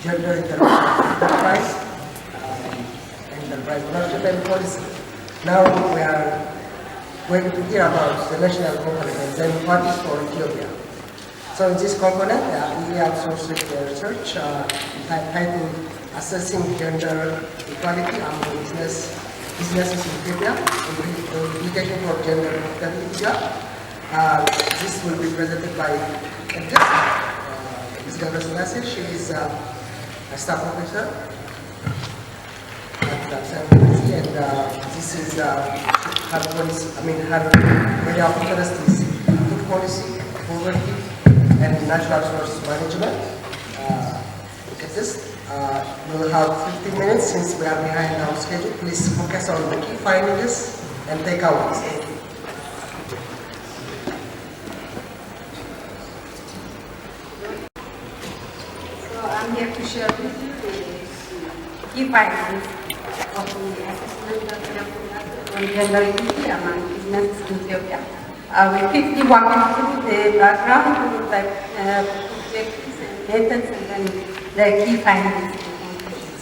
gender enterprise, enterprise ownership and policy. Now we are going to hear about the national component and then what is for Ethiopia. So in this component, we outsourced research titled Assessing Gender Equality Among Businesses in Ethiopia, Indication for Gender Profitability. This will be presented by Ms. Gabra Selassie. She is a staff officer at University, and this is her policy. Her area of interest is food policy, poverty, and natural resource management. Look at this. We'll have 15 minutes since we are behind our schedule. Please focus on the key findings and takeaways. Thank you. I'm here to share with you the key findings of the assessment that we have conducted on gender equity among businesses in Ethiopia. I will quickly walk you through the background, like objectives and methods, and then the key findings and conclusions.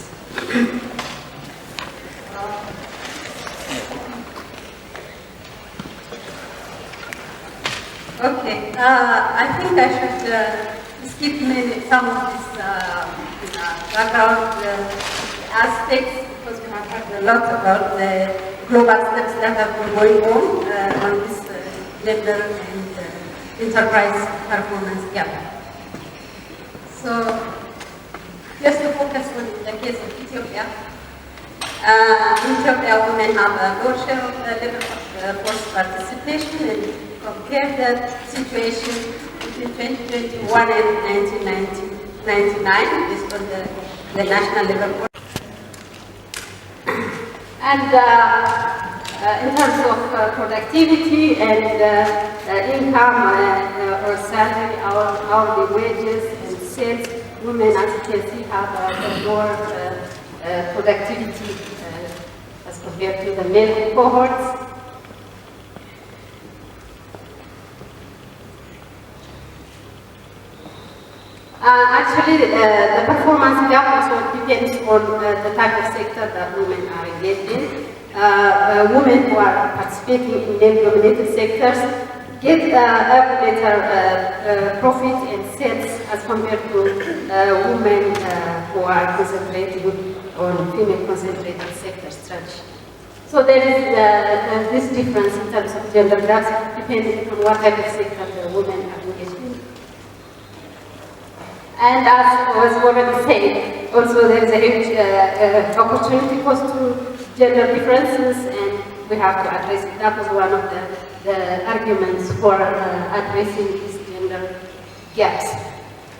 Okay, I think I should skip some of this background aspects because we have heard a lot about the global steps that have been going on this gender and enterprise performance gap. So, just to focus on the case of Ethiopia. In Ethiopia, women have a low share of labor force participation, and compare the situation between 2021 and 1999 based on the national labor force. And in terms of productivity and income or salary, hourly wages and sales, women, as you can see, have more productivity as compared to the male cohorts. Actually, the performance gap also depends on the type of sector that women are engaged in. Women who are participating in male-dominated sectors get a better profit and sales as compared to women who are concentrating on female-concentrated sector strategy. So there is this difference in terms of gender gaps depending on what type of sector the women are engaged in. And as was already said, also there is a huge opportunity cost to gender differences, and we have to address it. That was one of the arguments for addressing these gender gaps.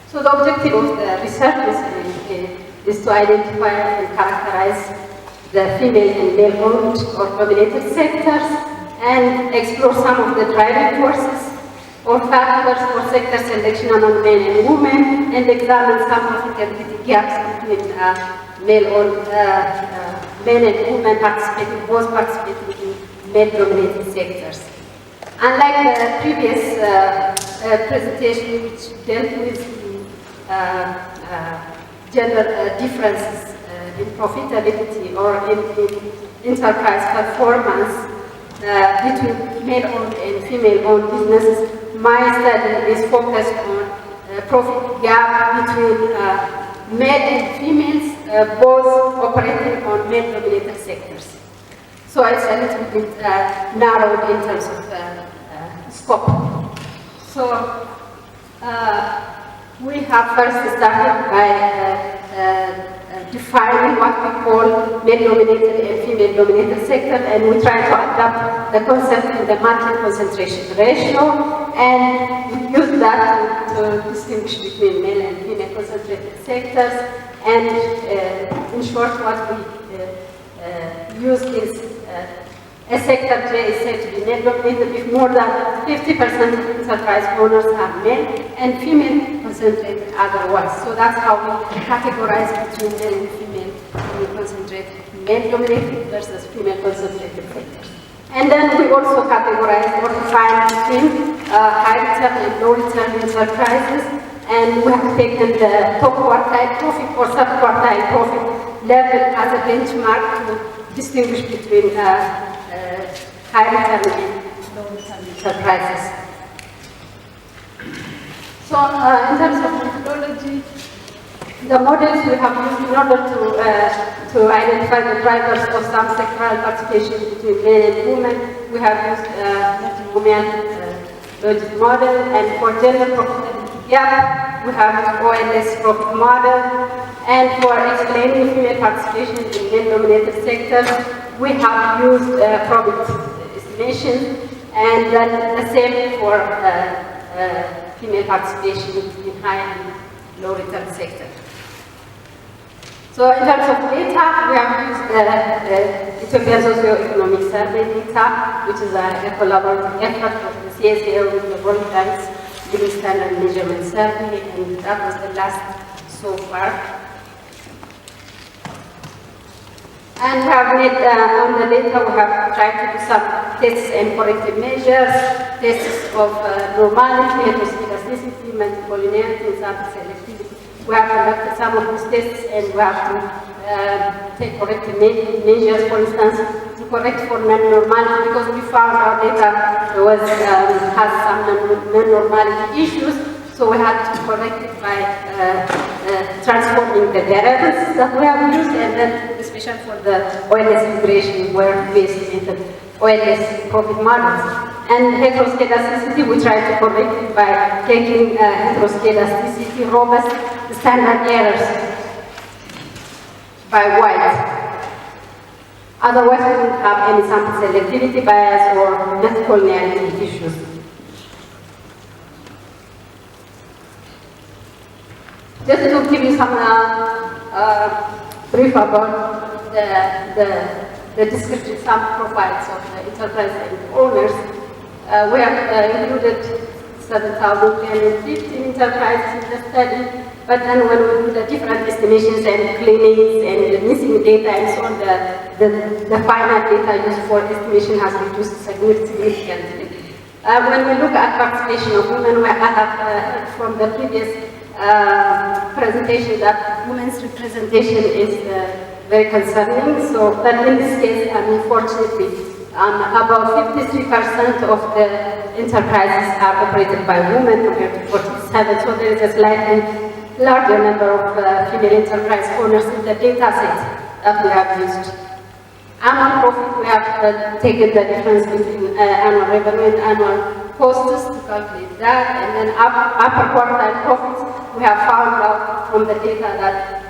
So the objective of the research is to identify and characterize the female and male-owned or dominated sectors and explore some of the driving forces or factors for sector selection among men and women, and examine some profitability gaps between male-owned men and women both participating in male-dominated sectors. Unlike the previous presentation, which dealt with gender differences in profitability or in enterprise performance between male-owned and female-owned businesses, my study is focused on profit gap between male and females, both operating on male-dominated sectors. So it's a little bit narrowed in terms of scope. So we have first started by defining what we call male-dominated and female-dominated sector, and we try to adapt the concept in the market concentration ratio, and we use that to distinguish between male and female concentrated sectors. And in short, what we use is a sector J is said to be male-dominated if more than 50% of enterprise owners are male and female concentrated otherwise. So that's how we categorize between male and female concentrated, male-dominated versus female-concentrated sectors. And then we also categorize or define between high-return and low-return enterprises and we have taken the top quartile profit or sub-quartile profit level as a benchmark to distinguish between high return and low return enterprises. So in terms of methodology, the models we have used in order to identify the drivers of some sectoral participation between men and women, we have used logic model, and for gender profitability gap, we have used OLS profit model, and for explaining female participation in male-dominated sectors, we have used profit estimation, and then the same for female participation in high and low return sectors. So in terms of data, we have used the Ethiopian Socio-Economic Survey data, which is a collaborative effort of the CSAO with the World Bank's Living Standard Measurement Survey, and that was the last so far. And we have made, on the data, we have tried to do some tests and corrective measures, tests of normality, heteroscedasticity, multicollinearity, and sample selectivity. We have conducted some of these tests, and we have to take corrective measures, for instance, to correct for non-normality, because we found our data has some non-normality issues. So we had to correct it by transforming the variables that we have used, and then especially for the OLS integration, where we estimated OLS profit models. And heteroscedasticity, we tried to correct it by taking heteroscedasticity robust standard errors by white. Otherwise, we wouldn't have any sample selectivity bias or multicollinearity issues. Just to give you some brief about the descriptive sample profiles of the enterprise and owners, we have included 7,315 enterprises in the study, but then when we do the different estimations and cleanings and the missing data and so on, the final data used for estimation has reduced significantly. When we look at participation of women, we have from the previous presentation that women's representation is very concerning. So, but in this case, unfortunately, about 53% of the enterprises are operated by women compared to 47%. So there is a slightly larger number of female enterprise owners in the data set that we have used. Annual profit, we have taken the difference between annual revenue and annual costs to calculate that, and then upper quartile profits, we have found out from the data that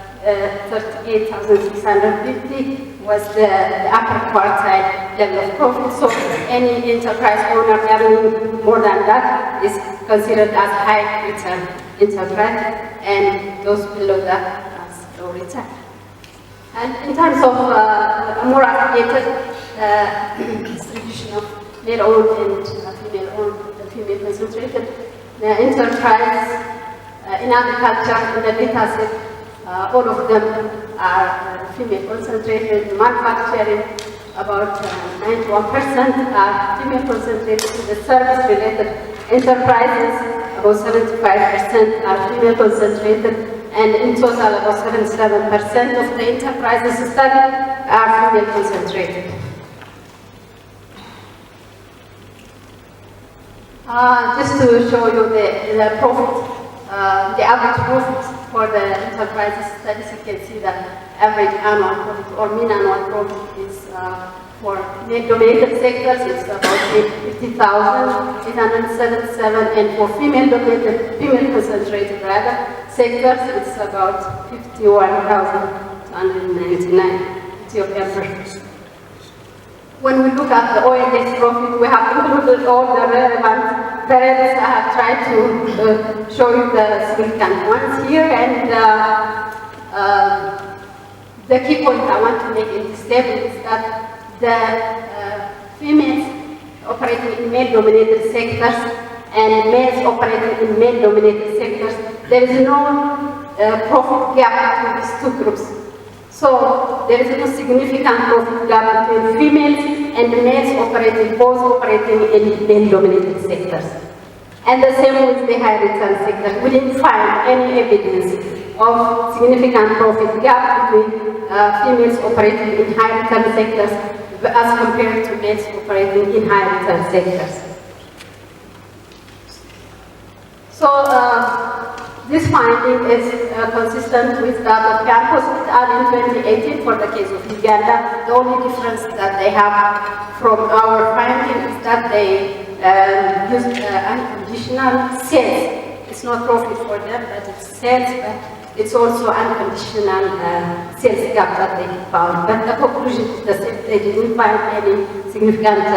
38,650 was the upper quartile level of profit. So any enterprise owner earning more than that is considered as high return enterprise, and those below that as low return. And in terms of a more aggregated distribution of male-owned and female-owned, the female-concentrated enterprise in agriculture, in the data set, all of them are female-concentrated. In manufacturing, about 91% are female-concentrated. In the service-related enterprises, about 75% are female-concentrated. And in total, about 77% of the enterprises studied are female-concentrated. Just to show you the profit, the average profit for the enterprises studies, you can see that average annual profit or mean annual profit is for male-dominated sectors, it's about 50,877, and for female-dominated, female-concentrated rather, sectors, it's about 51,299 Ethiopian birrs. When we look at the OLS profit, we have included all the relevant variables. I have tried to show you the significant ones here, and the key point I want to make in this table is that the females operating in male-dominated sectors and males operating in male-dominated sectors, there is no profit gap between these two groups. So there is no significant profit gap between females and males both operating in male-dominated sectors. And the same with the higher return sector. We didn't find any evidence of significant profit gap between females operating in high return sectors as compared to males operating in high return sectors. So this finding is consistent with that of Campos et al. In 2018 for the case of Uganda. The only difference that they have from our finding is that they used unconditional sales. It's not profit for them, but it's sales, but it's also unconditional sales gap that they found. But the conclusion is the same. They didn't find any significant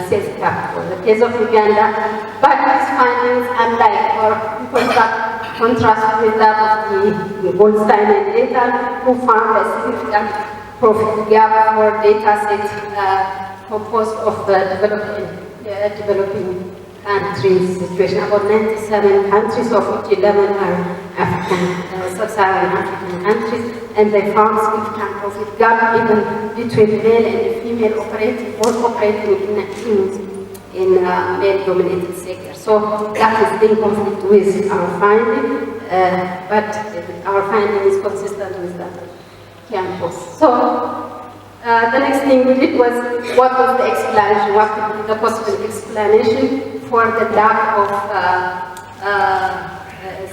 sales gap for the case of Uganda. But these findings, unlike or contrast with that of the Goldstein and et al., who found a significant profit gap for data sets composed of developing countries situation. About 97 countries, of which 11 are African, sub-Saharan African countries, and they found significant profit gap even between male and female operating, both operating in male-dominated sectors. So that is in conflict with our finding, but our finding is consistent with that Campos. So the next thing we did was, what was the explanation, what could be the possible explanation for the lack of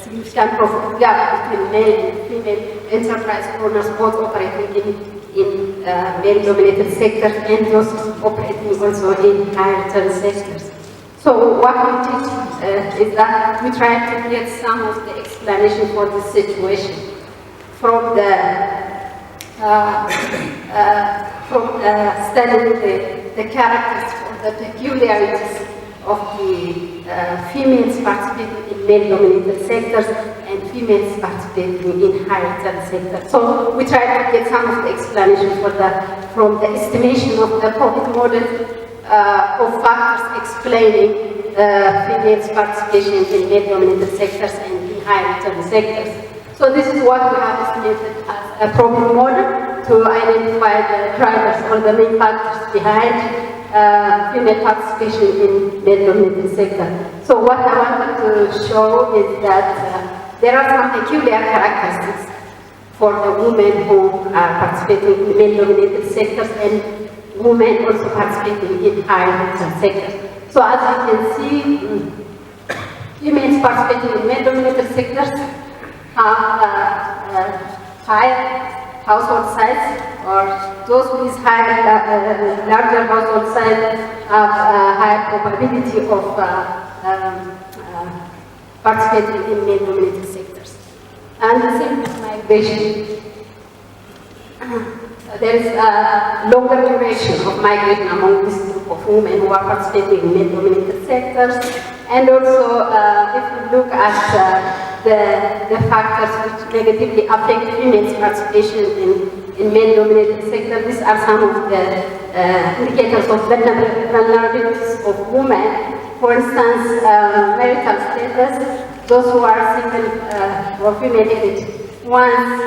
significant profit gap between male and female enterprise owners, both operating in male-dominated sectors and those operating also in higher-return sectors. So what we did is that we tried to get some of the explanation for this situation from studying the characters or the peculiarities of the females participating in male-dominated sectors and females participating in higher-return sectors. So we tried to get some of the explanation for that from the estimation of the profit model of factors explaining females' participation in male-dominated sectors and in higher-return sectors. So this is what we have estimated as a profit model to identify the drivers or the main factors behind female participation in male-dominated sector. So what I wanted to show is that there are some peculiar characteristics for the women who are participating in male-dominated sectors and women also participating in higher-return sectors. So as you can see, females participating in male-dominated sectors have higher household size, or those with larger household size have a higher probability of participating in male-dominated sectors. And the same with migration. There is a longer duration of migration among this group of women who are participating in male-dominated sectors. And also, if we look at the factors which negatively affect females' participation in male-dominated sectors, these are some of the indicators of vulnerabilities of women. For instance, marital status, those who are single or female-headed ones,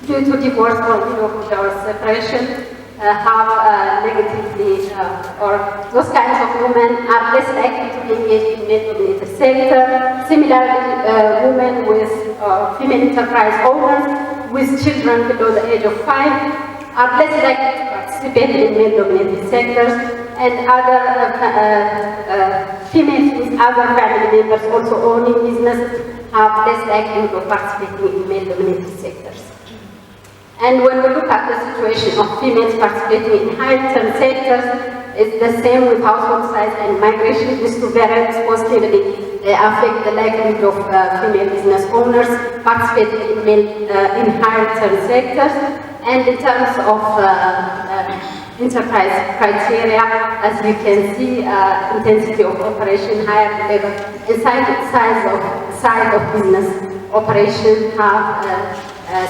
due to divorce or separation, have negatively, or those kinds of women are less likely to be engaged in male-dominated sector. Similarly, women with female enterprise owners with children below the age of 5 are less likely to participate in male-dominated sectors, and other females with other family members also owning businesses have less likelihood of participating in male-dominated sectors. And when we look at the situation of females participating in high-return sectors, it's the same with household size and migration. These two variables positively affect the likelihood of female business owners participating in high-return sectors. And in terms of enterprise criteria, as you can see, intensity of operation, higher level, and size of business operation have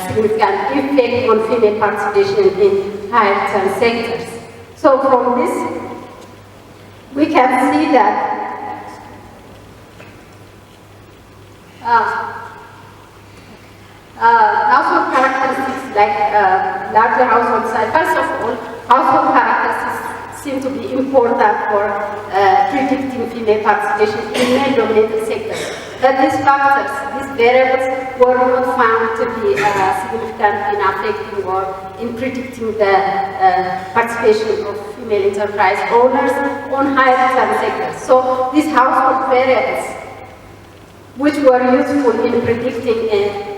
significant effect on female participation in higher-return sectors. So from this, we can see that household characteristics like larger household size. First of all, household characteristics seem to be important for predicting female participation in male-dominated sectors. But these factors, these variables, were not found to be significant in affecting or in predicting the participation of female enterprise owners on high-return sectors. So these household variables, which were useful in predicting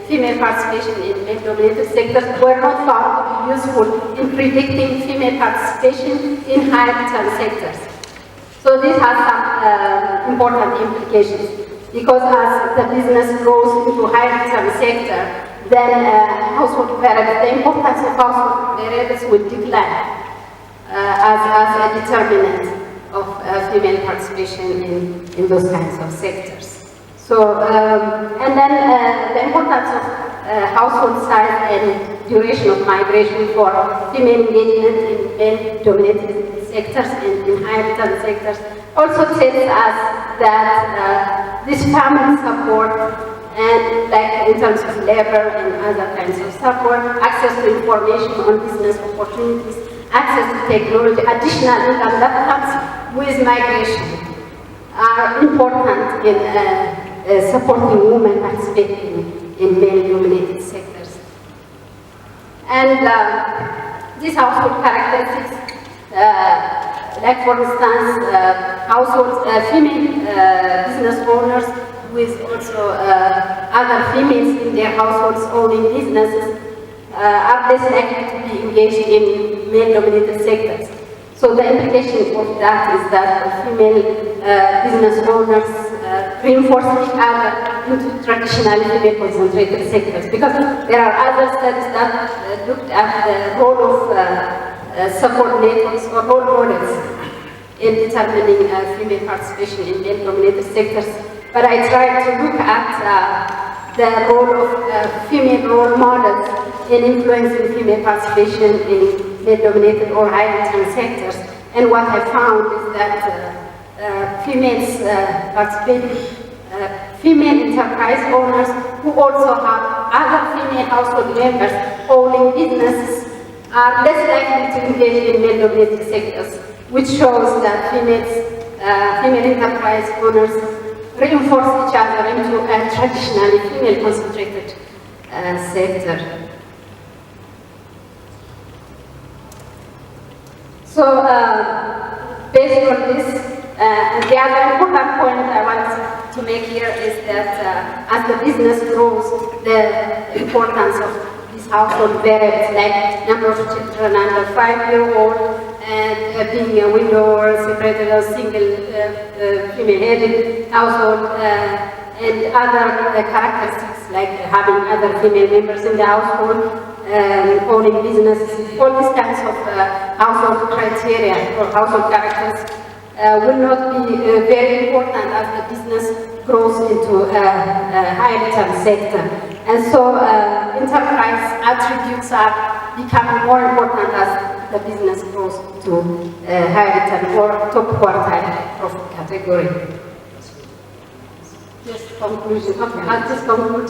female participation in male-dominated sectors, were not found to be useful in predicting female participation in high-return sectors. So this has some important implications, because as the business grows into high-return sector, then household variables, the importance of household variables will decline as a determinant of female participation in those kinds of sectors. So, and then the importance of household size and duration of migration for female engagement in male-dominated sectors and in high-return sectors also tells us that this family support and like in terms of labor and other kinds of support, access to information on business opportunities, access to technology, additional income that comes with migration are important in supporting women participating in male-dominated sectors. And these household characteristics, like for instance, households, female business owners with also other females in their households owning businesses are less likely to be engaged in male-dominated sectors. So the implication of that is that female business owners reinforce each other into traditionally female-concentrated sectors, because there are other studies that looked at the role of support networks or role models in determining female participation in male-dominated sectors. But I tried to look at the role of female role models in influencing female participation in male-dominated or high-return sectors. And what I found is that females participating, female enterprise owners who also have other female household members owning businesses are less likely to engage in male-dominated sectors, which shows that female enterprise owners reinforce each other into a traditionally female-concentrated sector. So, based on this, the other important point I want to make here is that as the business grows, the importance of these household variables, like number of children under 5-year-old, and being a widow or separated or single female-headed household, and other characteristics like having other female members in the household, owning businesses, all these kinds of household criteria or household characters will not be very important as the business grows into a high-return sector. And so enterprise attributes are becoming more important as the business grows to high-return or top quartile profit category. Just conclusion. Okay, I'll just conclude.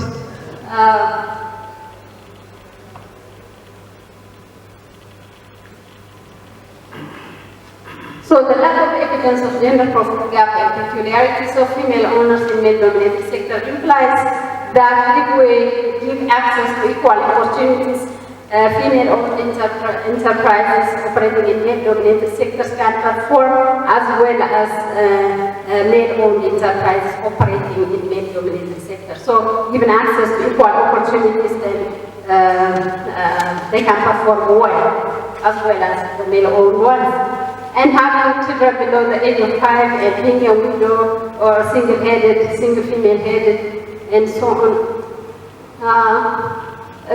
So the lack of evidence of gender profit gap and peculiarities of female owners in male-dominated sector implies that if we give access to equal opportunities, female-owned enterprises operating in male-dominated sectors can perform as well as male-owned enterprises operating in male-dominated sectors. So given access to equal opportunities, then they can perform well as well as the male-owned ones. And having children below the age of 5 and being a widow or single-headed, single female-headed, and so on.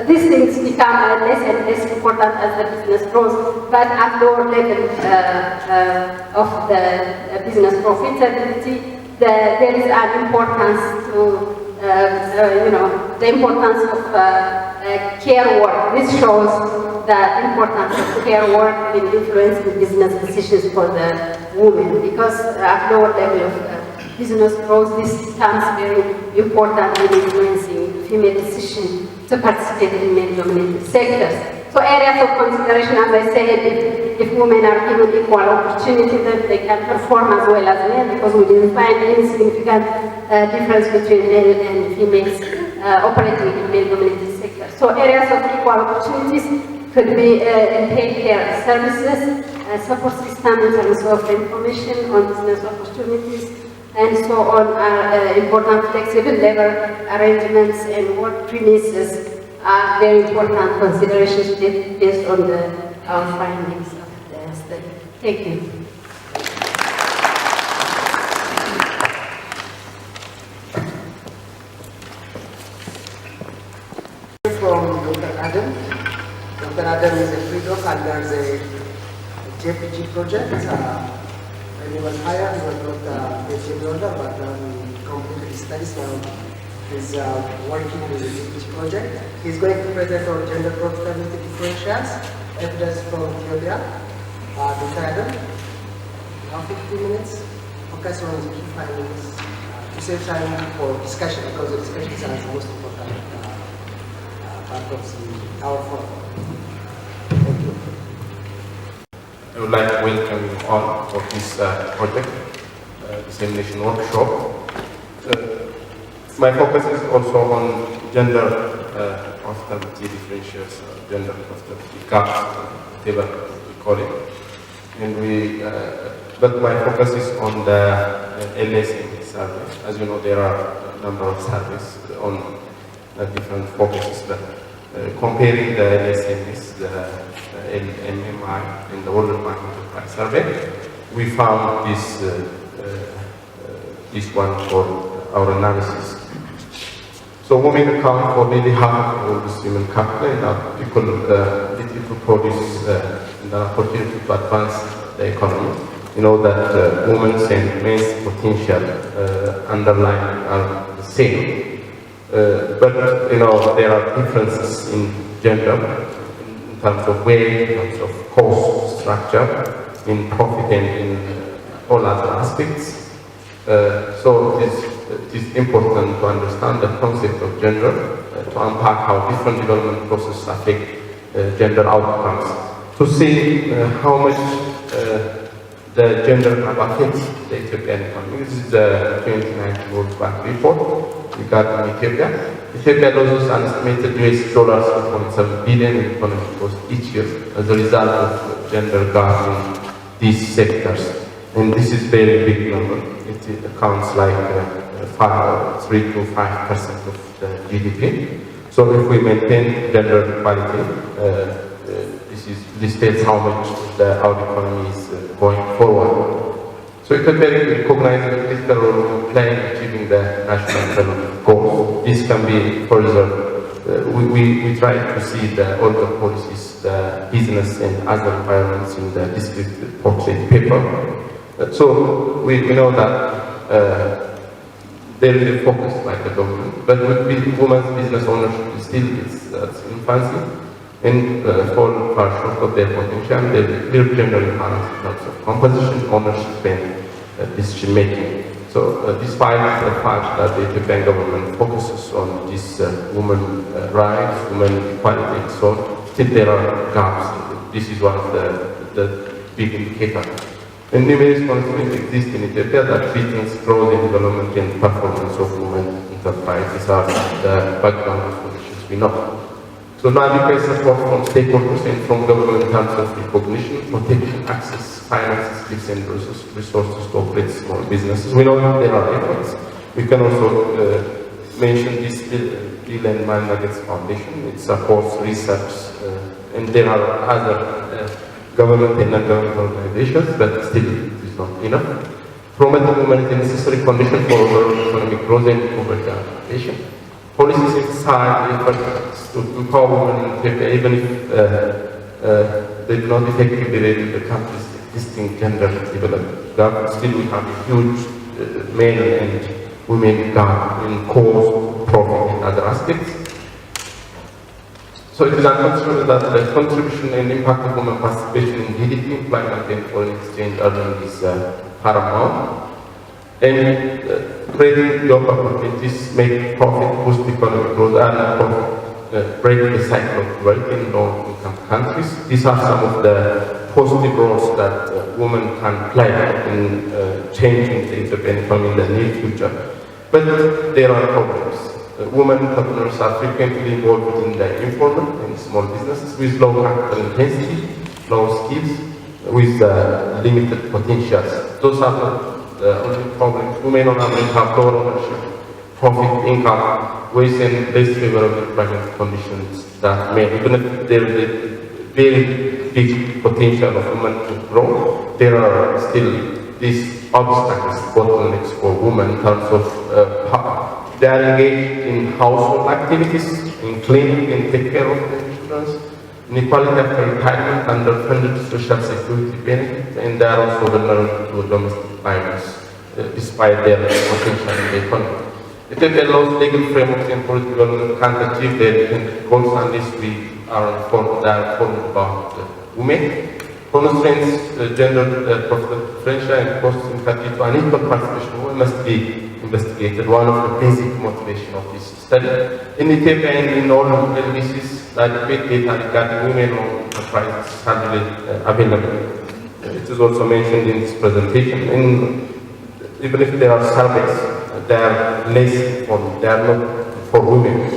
These things become less and less important as the business grows, but at lower level of the business profitability, there is an importance to, the importance of care work. This shows the importance of care work in influencing business decisions for the women, because at lower level of business growth, this becomes very important in influencing female decisions to participate in male-dominated sectors. So areas of consideration, as I said, if women are given equal opportunity, then they can perform as well as men, because we didn't find any significant difference between male and females operating in male-dominated sectors. So areas of equal opportunities could be in paid care services, support system in terms of information on business opportunities, and so on are important. Flexible labor arrangements and work premises are very important considerations based on our findings of the study. Thank you. From Dr. Adam. Dr. Adam is a pre-doc under the JPG project. When he was hired, he was not a PhD holder, but he completed his studies. Now he's working with the JPG project. He's going to present on gender profitability differentials, evidence from Ethiopia. Dr. Adam, now 15 minutes. Focus on the key findings to save time for discussion, because the discussions are the most important part of our forum. Thank you. I would like to welcome you all for this project, dissemination workshop. My focus is also on gender profitability differentials, gender profitability gaps, whatever we call it. But my focus is on the LSM survey. As you know, there are a number of surveys on different focuses, but comparing the LSMs, the LMMI, and the World Bank Enterprise Survey, we found this one for our analysis. So women account for nearly half of all this human capital, and people need to produce the opportunity to advance the economy. You know that women's and men's potential underlying are the same. But you know, there are differences in gender, in terms of weight, in terms of cost structure, in profit, and in all other aspects. So it is important to understand the concept of gender, to unpack how different development processes affect gender outcomes, to see how much the gender affects the Ethiopian economy. This is the 2019 World Bank report regarding Ethiopia. Ethiopia loses an estimated $2.7 billion in economic growth each year as a result of gender gap in these sectors. And this is very big number. It accounts like 3 to 5% of the GDP. So if we maintain gender equality, this states how much our economy is going forward. So Ethiopia recognizes the critical role we play in achieving the national development goals. This can be further, we try to see all the policies, the business and other environments in the district portrait paper. So we know that there is a focus by the government, but with women's business ownership still is infancy, and fall far short of their potential. There is clear gender imbalance in terms of composition, ownership, and decision making. So despite the fact that the Ethiopian government focuses on this women rights, women equality, and so on, still there are gaps. This is one of the big indicators. And numerous constraints exist in Ethiopia that threatens growth and development and performance of women enterprises are the background of conditions we know. So now requires support from stakeholders and from government in terms of recognition, protection, access, finances, skills, and resources to operate small businesses. We know that there are efforts. We can also mention this Bill and Melinda Gates Foundation. It supports research, and there are other government and non-government organizations, but still it is not enough. Promoting women is a necessary condition for overall economic growth and poverty eradication. Policies emphasize efforts to empower women in Ethiopia, even if they do not effectively reduce the country's existing gender development gap. Still, we have a huge male and women gap in cost, profit, and other aspects. So it is uncontroversial that the contribution and impact of women participation in GDP, employment, and foreign exchange earning is paramount. And creating job opportunities, make profit, boost economic growth, and profit break the cycle of wealth in low-income countries. These are some of the positive roles that women can play in changing the Ethiopian economy in the near future. But there are problems. Women entrepreneurs are frequently involved in the informal and small businesses with low capital intensity, low skills, with limited potentials. Those are the only problems. Women on average have lower ownership, profit, income, with less favorable employment conditions that may, even if there is a very big potential of women to grow, there are still these obstacles, bottlenecks for women in terms of how they are engaged in household activities, in cleaning and take care of the children, inequality after retirement, underfunded social security benefits, and they are also vulnerable to domestic violence, despite their potential in the economy. Ethiopia allows legal frameworks and political development can't achieve their intended goals unless we are informed about women. Constraints, gender differential and cost-effective to unequal participation of women must be investigated. One of the basic motivation of this study. In Ethiopia and in all LDCs, adequate data regarding women-owned enterprises is hardly available. It is also mentioned in this presentation. Even if there are surveys, they are less informed, they are not for women.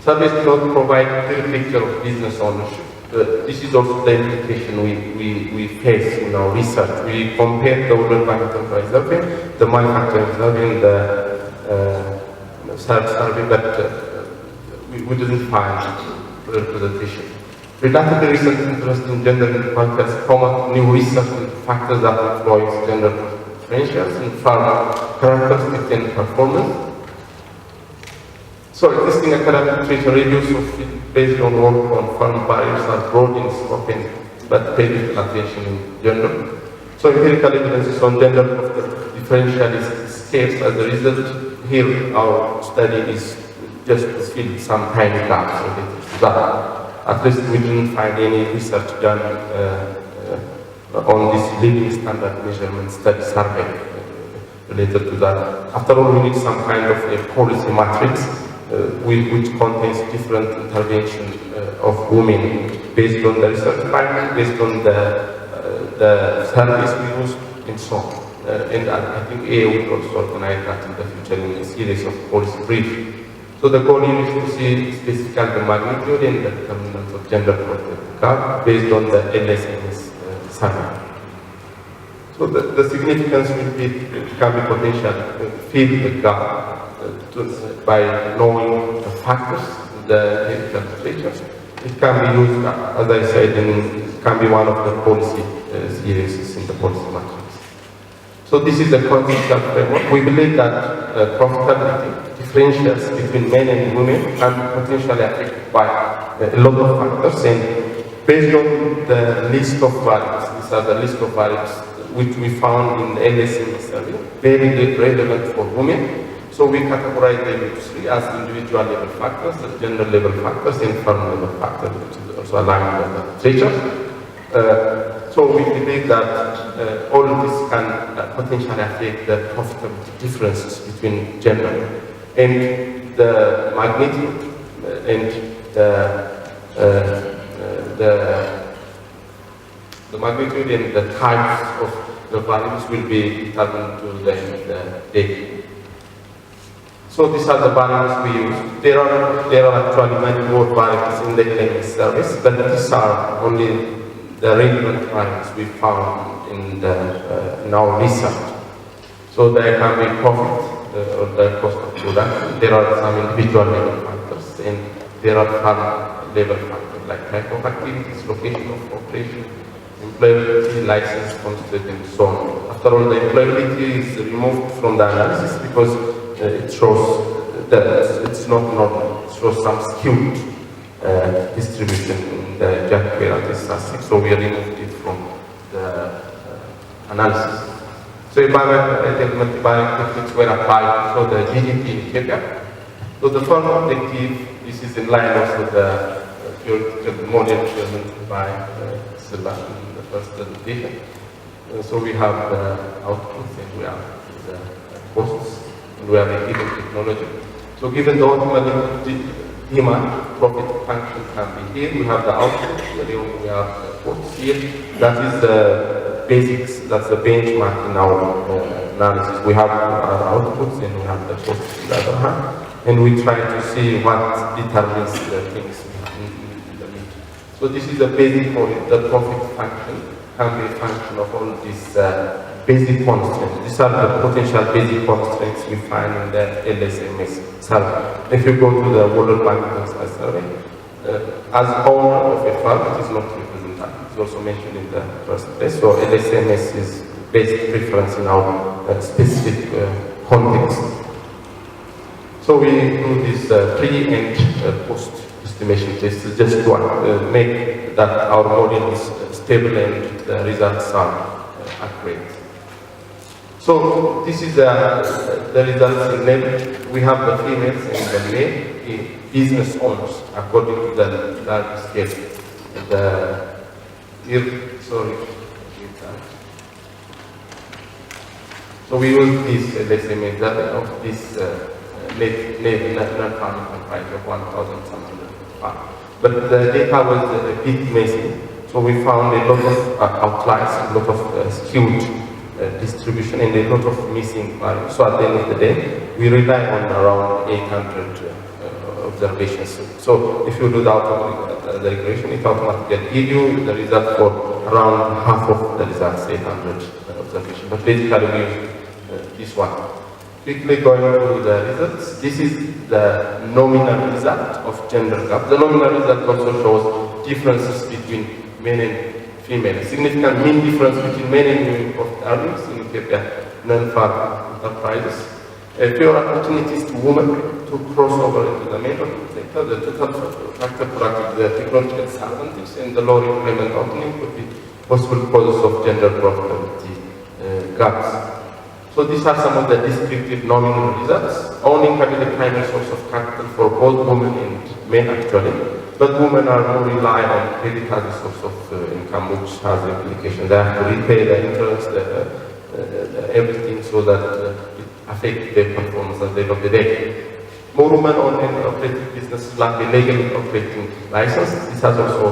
Surveys do not provide a clear picture of business ownership. This is also the implication we face in our research. We compare the World Bank Enterprise Survey, the Manufacturing Survey, and the survey, but we didn't find representation. Relatively recent interest in gender inequality has prompted new research into factors that influence gender differentials in farm characteristics and performance. So existing academic literature reviews of it based on work on farm barriers are broad in scope but pay little attention in gender. So empirical evidence on gender differential is scarce. As a result, here our study is just to fill some tiny gaps related to that. At least we didn't find any research done on this living standard measurement study survey related to that. After all, we need some kind of a policy matrix which contains different interventions of women based on the research findings, based on the surveys we use, and so on. And I think AU will also organize that in the future in a series of policy briefs. So the goal here is to see specifically the magnitude and the determinants of gender protected gap based on the LSNS survey. So the significance will be, it can be potential fill the gap by knowing the factors, the empirical literature. It can be used, as I said, and can be one of the policy series in the policy matrix. So this is the conceptual framework. We believe that profitability differentials between men and women can be potentially affected by a lot of factors, and based on the list of variables, these are the list of variables which we found in the LSM survey, very relevant for women. So we categorize them into three as individual level factors, gender level factors, and firm level factors, which is also aligned with the literature. So we believe that all of this can potentially affect the profitability differences between gender, and the magnitude and the magnitude and the types of the values will be determined to the data. So these are the variables we use. There are actually many more variables in the clinical service, but these are only the relevant variables we found in our research. So there can be profit or the cost of production. There are some individual level factors, and there are farm level factors like type of activities, location of operation, employability, license, constitute, and so on. After all, the employability is removed from the analysis because it shows that it's not normal. It shows some skewed distribution in the gender parity statistics, so we removed it from the analysis. So environmental techniques were applied for the GDP in Ethiopia. So the first objective, this is in line also with the theoretical model presented by Silla in the first presentation. So we have the outputs and we have the costs, and we have the hidden technology. So given the ultimate demand, profit function can be here. We have the output, we have the quotes here. That is the basics, that's the benchmark in our analysis. We have our outputs and we have the costs on the other hand. And we try to see what determines the things in the middle. So this is the basic for it. The profit function can be a function of all these basic constraints. These are the potential basic constraints we find in the LSMS survey. If you go to the World Bank survey, as owner of a firm, it is not representative. It's also mentioned in the first place. So LSMS is basic preference in our specific context. So we do this pre and post estimation test just to make that our model is stable and the results are accurate. So this is the results in male. We have the females and the male business owners according to the large scale. So we use this, let's say, example of this non-farming comprise of 1,000 farms. But the data was a bit messy, so we found a lot of outliers, a lot of skewed distribution and a lot of missing values. So at the end of the day, we rely on around 800 observations. So if you do the regression, it automatically gives you the result for around half of the results, 800 observations. But basically we use this one. Quickly going through the results. This is the nominal result of gender gap. The nominal result also shows differences between men and female. Significant mean difference between men and women profit earnings in Ethiopia non-farm enterprises. Fewer opportunities to women to cross over into the main sector. The total factor productive, the technological disadvantage and the low employment opening could be possible causes of gender profitability gaps. So these are some of the descriptive nominal results. Owning can be the primary source of capital for both women and men actually, but women are more reliant on credit as a source of income, which has implications. They have to repay the interest, everything, so that it affects their performance at the end of the day. More women own and operating businesses lack a legal operating license. This has also,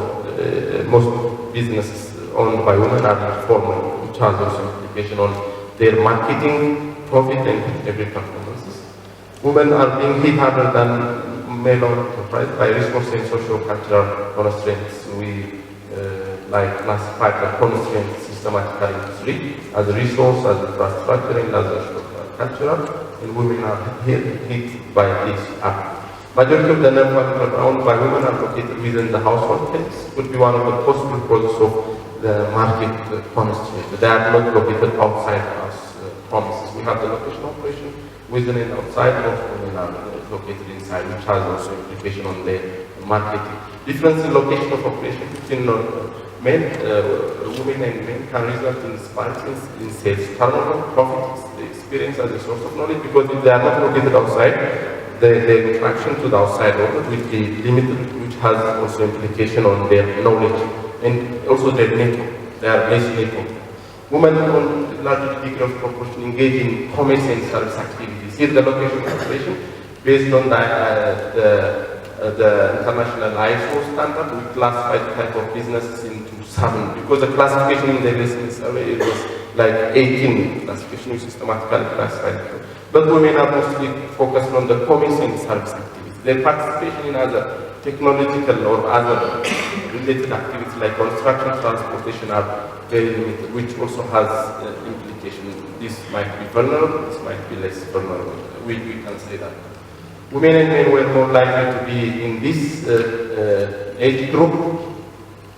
most businesses owned by women are informal, which has also implication on their marketing, profit, and every performances. Women are being hit harder than male enterprise by resource and socio-cultural constraints. We classify the constraints systematically into three: as a resource, as infrastructure, and as a cultural. And women are hit by this. Majority of the non-farm owned by women are located within the household base. Could be one of the possible causes of the market constraint. They are not located outside us promises. We have the location operation within and outside. Most women are located inside, which has also implication on the marketing. Difference in location of operation between men, women and men can result in disparities in sales turnover, profits, the experience as a source of knowledge, because if they are not located outside, the interaction to the outside world will be limited, which has also implication on their knowledge and also their network. They are less network. Women on a large degree of proportion engage in commerce and service activities. Here the location of operation, based on the international ISO standard, we classify the type of businesses into 7, because the classification in the listening survey, it was like 18 classification, we systematically classified. But women are mostly focused on the commerce and service activities. Their participation in other technological or other related activities like construction, transportation are very limited, which also has implication. This might be vulnerable, this might be less vulnerable. We can say that. Women and men were more likely to be in this age group,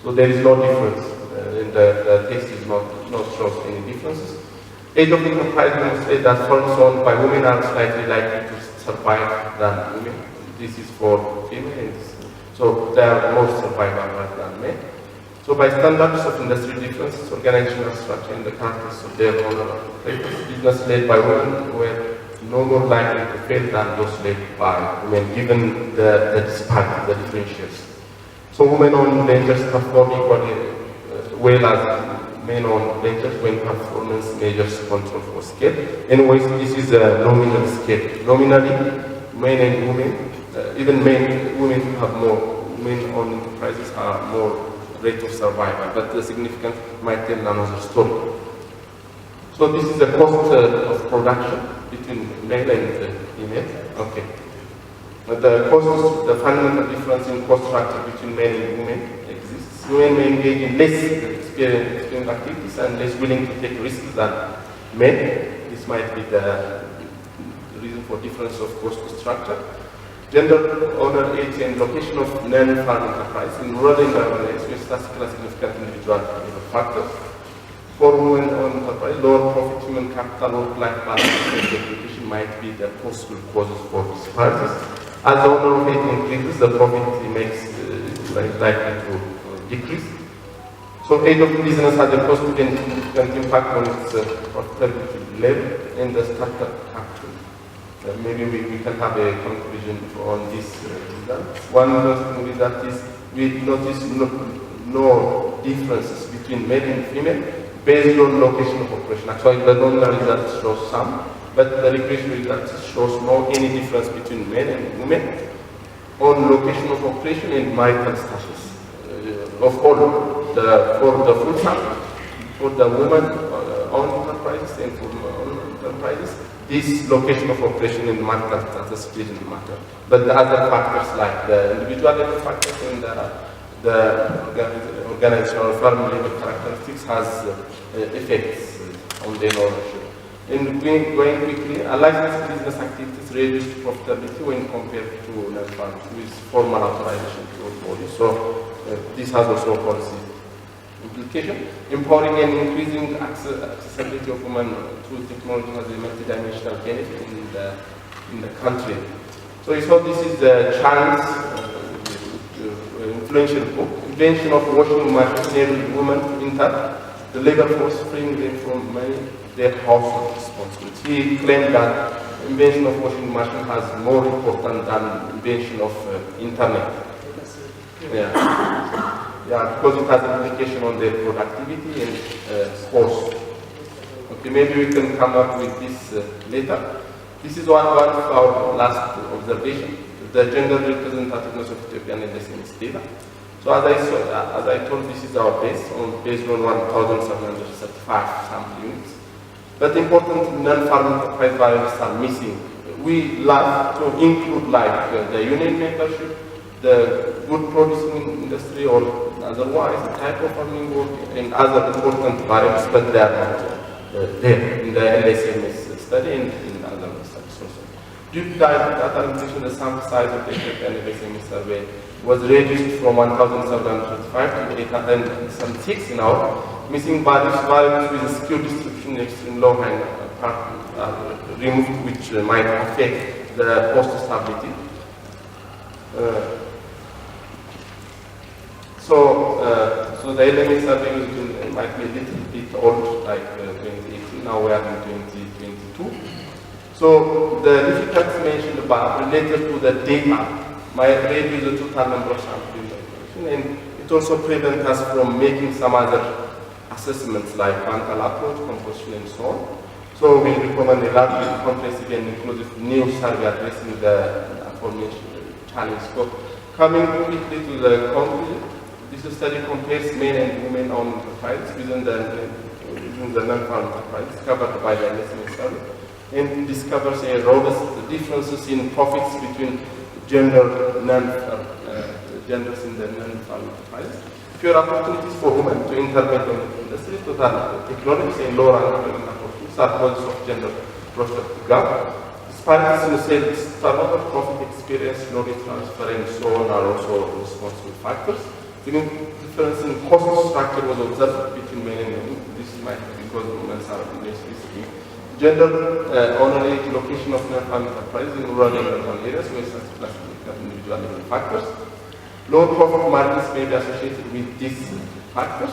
so there is no difference. The text is not shows any differences. Age of the comprise demonstrate that firms owned by women are slightly likely to survive than women. This is for females, so they are more survivable than men. So by standards of industry differences, organizational structure, and the characters of their owner operators, business led by women were no more likely to fail than those led by women, given the disparity, the differentials. So women-owned ventures perform equally well as men-owned ventures when performance measures control for scale. Anyways, this is a nominal scale. Nominally, men and women even women who have more, women-owned enterprises are more rate of survival, but the significant might tell another story. So this is the cost of production between male and female. Okay. The cost, the fundamental difference in cost structure between men and women exists. Women may engage in less experienced activities and less willing to take risks than men. This might be the reason for difference of cost structure. Gender, owner, age, and location of non-farm enterprise in rural and urban areas with statistically significant individual factors. For women-owned enterprise, lower profit, human capital, work-life balance, and education might be the possible causes for disparities. As the owner of it increases, the profit makes likely to decrease. So age of business has a positive impact on its profitability level and the startup capital. Maybe we can have a conclusion on this result. One thing is that we notice no differences between male and female based on location of operation. Actually, the nominal result shows some, but the regression result shows no any difference between men and women on location of operation and marital status. Of all, for the full sample, for the women-owned enterprises and for men-owned enterprises, this location of operation and marital status didn't matter. But the other factors like the individual level factors and the organizational firm level characteristics has effects on their ownership. And going quickly, a licensed business activities reduce profitability when compared to non-farm with formal authorization body. So this has also a policy implication. Empowering and increasing accessibility of women to technology has a multidimensional benefit in the country. So this is the chance, influential book, invention of washing machine enabled women to enter the labor force, freeing them from their household responsibilities. He claimed that invention of washing machine has more important than invention of internet. Yeah, because it has an implication on their productivity and force. Okay, maybe we can come up with this later. This is one of our last observation, the gender representativeness of Ethiopian LSMS data. So as I told, this is our based on 1,735 sample units. But important non-farm enterprise variables are missing. We love to include like the union membership, the good producing industry or otherwise, the type of farming work and other important variables, but they are not there in the LSMS study and in other studies also. Due to data limitation, the sample size of the Ethiopian LSMS survey was reduced from 1,735 to 876 in our missing variables with a skew distribution extreme low hang part removed, which might affect the post stability. So the LMS survey might be a little bit old, like 2018. Now we are in 2022. So the difficulties mentioned above related to the data might reduce the total number of sample information, and it also prevents us from making some other assessments like quantal approach, composition, and so on. So we recommend a large, comprehensive, and inclusive new survey addressing the aforementioned challenge. So coming quickly to the conclusion, this study compares men and women owned enterprises within the non-farm enterprises covered by the LSMS survey, and discovers a robust differences in profits between genders in the non-farm enterprises. Fewer opportunities for women to intervene in the industry, total technologies and lower unemployment opportunities are causes of gender profit gap. Disparities in sales turnover, profit experience, knowledge transfer, and so on are also responsible factors. Even difference in cost structure was observed between men and women. This might be because women are less risky. Gender, owner age, location of non-farm enterprises in rural and urban areas where such classified individual level factors. Low profit margins may be associated with these factors.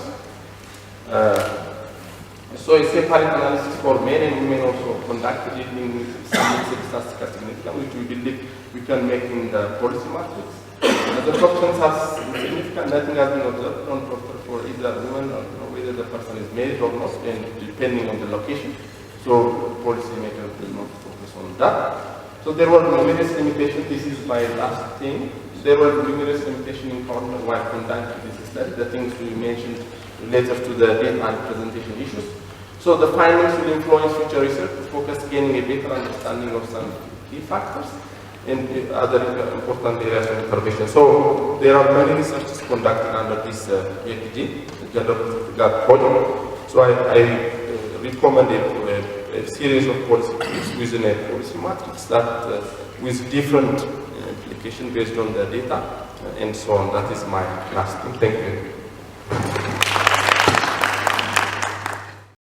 So a separate analysis for men and women also conducted in some statistical significance, which we believe we can make in the policy matrix. The options are significant, nothing has been observed on for either women or whether the person is married or not, and depending on the location. So policy makers will not focus on that. So there were numerous limitations. This is my last thing. There were numerous limitations encountered while conducting this study, the things we mentioned related to the data and presentation issues. So the findings will influence future research to focus gaining a better understanding of some key factors and other important areas of information. So there are many researches conducted under this GPG, Gender Regard Project. So I recommend a series of policy tools within a policy matrix that with different application based on the data and so on. That is my last thing. Thank you.